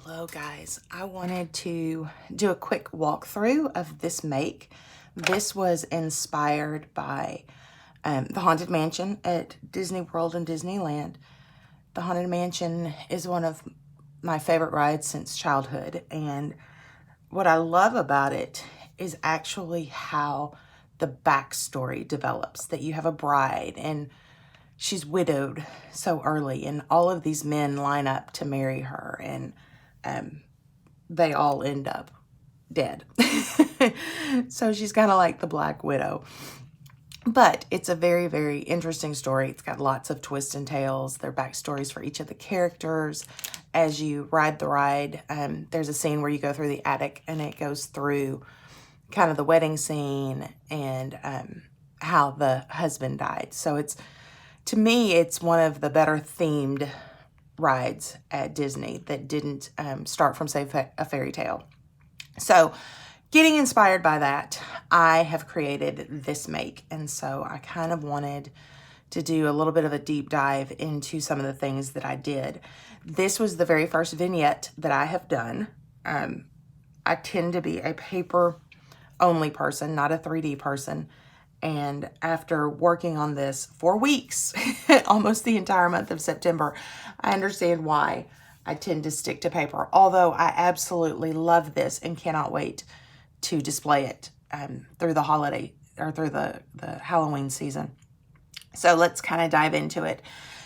Hello guys, I wanted to do a quick walkthrough of this make. This was inspired by the Haunted Mansion at Disney World and Disneyland. The Haunted Mansion is one of my favorite rides since childhood, and what I love about it is actually how the backstory develops, that you have a bride and she's widowed so early and all of these men line up to marry her, and they all end up dead. So she's kind of like the Black Widow. But it's a very, very interesting story. It's got lots of twists and tales. There are backstories for each of the characters. As you ride the ride, there's a scene where you go through the attic and it goes through kind of the wedding scene and how the husband died. So to me, it's one of the better themed rides at Disney that didn't start from, say, a fairy tale. So getting inspired by that, I have created this make. And so I kind of wanted to do a little bit of a deep dive into some of the things that I did. This was the very first vignette that I have done. I tend to be a paper only person, not a 3D person. And after working on this for weeks, almost the entire month of September, I understand why I tend to stick to paper. Although I absolutely love this and cannot wait to display it through the holiday or through the Halloween season. So let's kind of dive into it.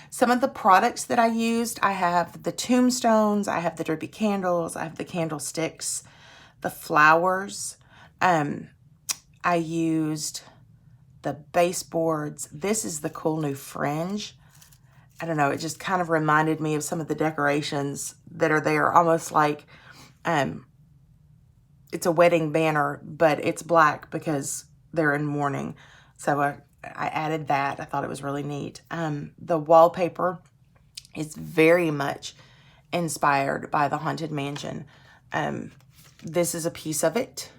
Some of the products that I used, I have the tombstones, I have the drippy candles, I have the candlesticks, the flowers. I used the baseboards. This is the cool new fringe. I don't know, it just kind of reminded me of some of the decorations that are there, almost like it's a wedding banner, but it's black because they're in mourning. So I added that. I thought it was really neat. The wallpaper is very much inspired by the Haunted Mansion. This is a piece of it.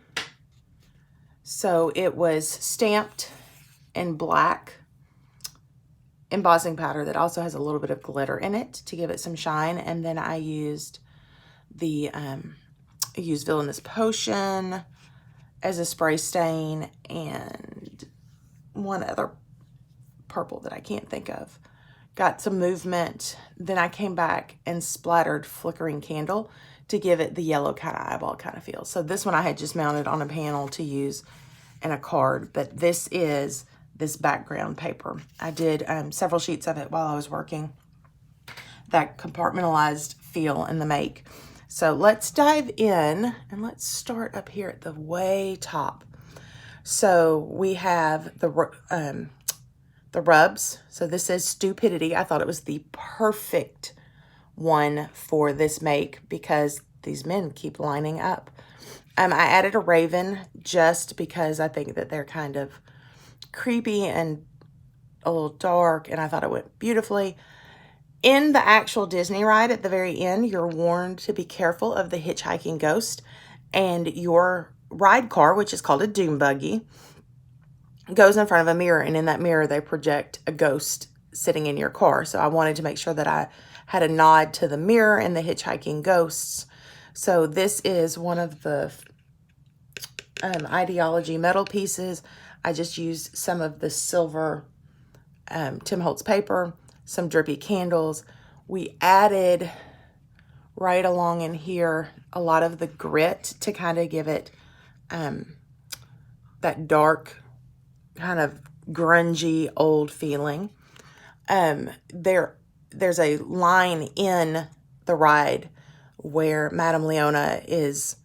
So it was stamped in black embossing powder that also has a little bit of glitter in it to give it some shine. And then I used Villainous Potion as a spray stain and one other purple that I can't think of. Got some movement. Then I came back and splattered Flickering Candle to give it the yellow kind of eyeball kind of feel. So this one I had just mounted on a panel to use in a card, but this is this background paper. I did several sheets of it while I was working. That compartmentalized feel in the make. So let's dive in and let's start up here at the way top. So we have the rubs. So this says Stupidity. I thought it was the perfect one for this make because these men keep lining up. I added a raven just because I think that they're kind of creepy and a little dark, and I thought it went beautifully. In the actual Disney ride at the very end, you're warned to be careful of the hitchhiking ghost, and your ride car, which is called a doom buggy, goes in front of a mirror, and in that mirror they project a ghost sitting in your car. So I wanted to make sure that I had a nod to the mirror and the hitchhiking ghosts. So this is one of the Ideology metal pieces. I just used some of the silver Tim Holtz paper, some drippy candles. We added right along in here a lot of the grit to kind of give it that dark, kind of grungy, old feeling. There's a line in the ride where Madame Leona is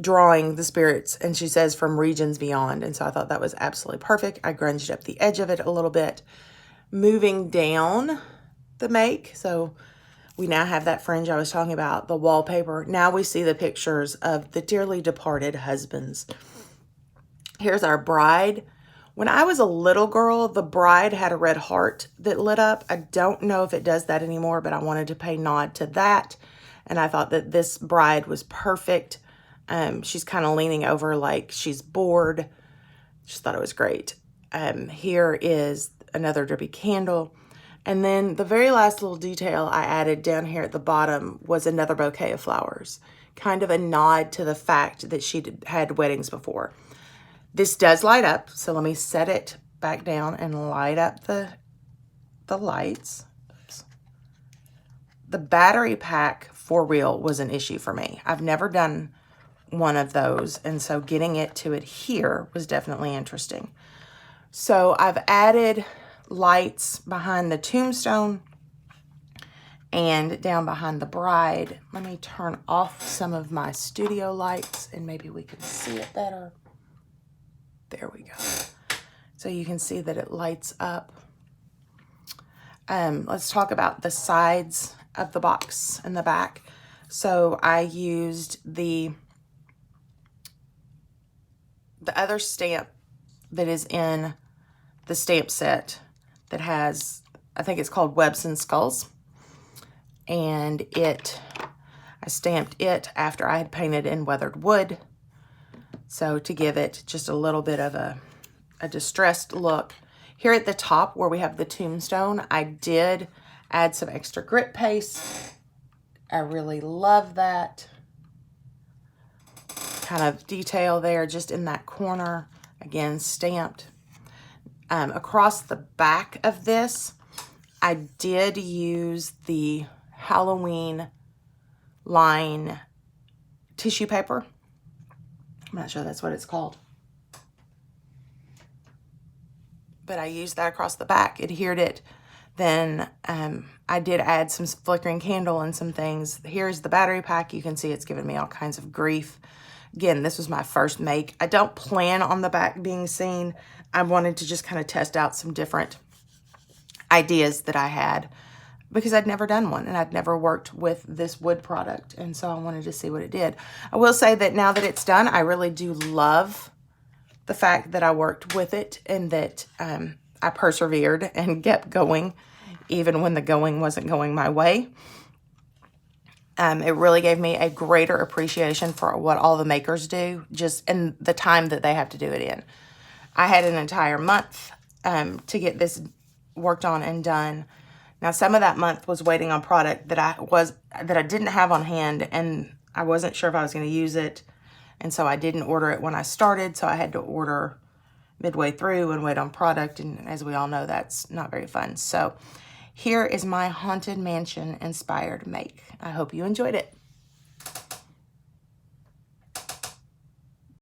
drawing the spirits, and she says from regions beyond, and so I thought that was absolutely perfect. I grunged up the edge of it a little bit. Moving down the make, so we now have that fringe I was talking about, the wallpaper. Now we see the pictures of the dearly departed husbands. Here's our bride. When I was a little girl, the bride had a red heart that lit up. I don't know if it does that anymore, but I wanted to pay nod to that, and I thought that this bride was perfect. She's kind of leaning over like she's bored. Just thought it was great. Here is another drippy candle. And then the very last little detail I added down here at the bottom was another bouquet of flowers, kind of a nod to the fact that she had weddings before. This does light up, so let me set it back down and light up the lights. Oops. The battery pack for real was an issue for me. I've never done one of those, and so getting it to adhere was definitely interesting. So I've added lights behind the tombstone and down behind the bride. Let me turn off some of my studio lights and maybe we can see it better. There we go. So you can see that it lights up. Let's talk about the sides of the box and the back. So I used the other stamp that is in the stamp set that has, I think it's called Webs and Skulls. And I stamped it after I had painted in weathered wood. So to give it just a little bit of a distressed look. Here at the top where we have the tombstone, I did add some extra grit paste. I really love that kind of detail there just in that corner. Again, stamped. Across the back of this, I did use the Halloween line tissue paper. I'm not sure that's what it's called. But I used that across the back, adhered it. Then I did add some flickering candle and some things. Here's the battery pack. You can see it's given me all kinds of grief. Again, this was my first make. I don't plan on the back being seen. I wanted to just kind of test out some different ideas that I had because I'd never done one and I'd never worked with this wood product. And so I wanted to see what it did. I will say that now that it's done, I really do love the fact that I worked with it and that I persevered and kept going even when the going wasn't going my way. It really gave me a greater appreciation for what all the makers do, just in the time that they have to do it in. I had an entire month to get this worked on and done. Now, some of that month was waiting on product that I didn't have on hand, and I wasn't sure if I was going to use it, and so I didn't order it when I started. So I had to order midway through and wait on product, and as we all know, that's not very fun. So here is my Haunted Mansion inspired make. I hope you enjoyed it.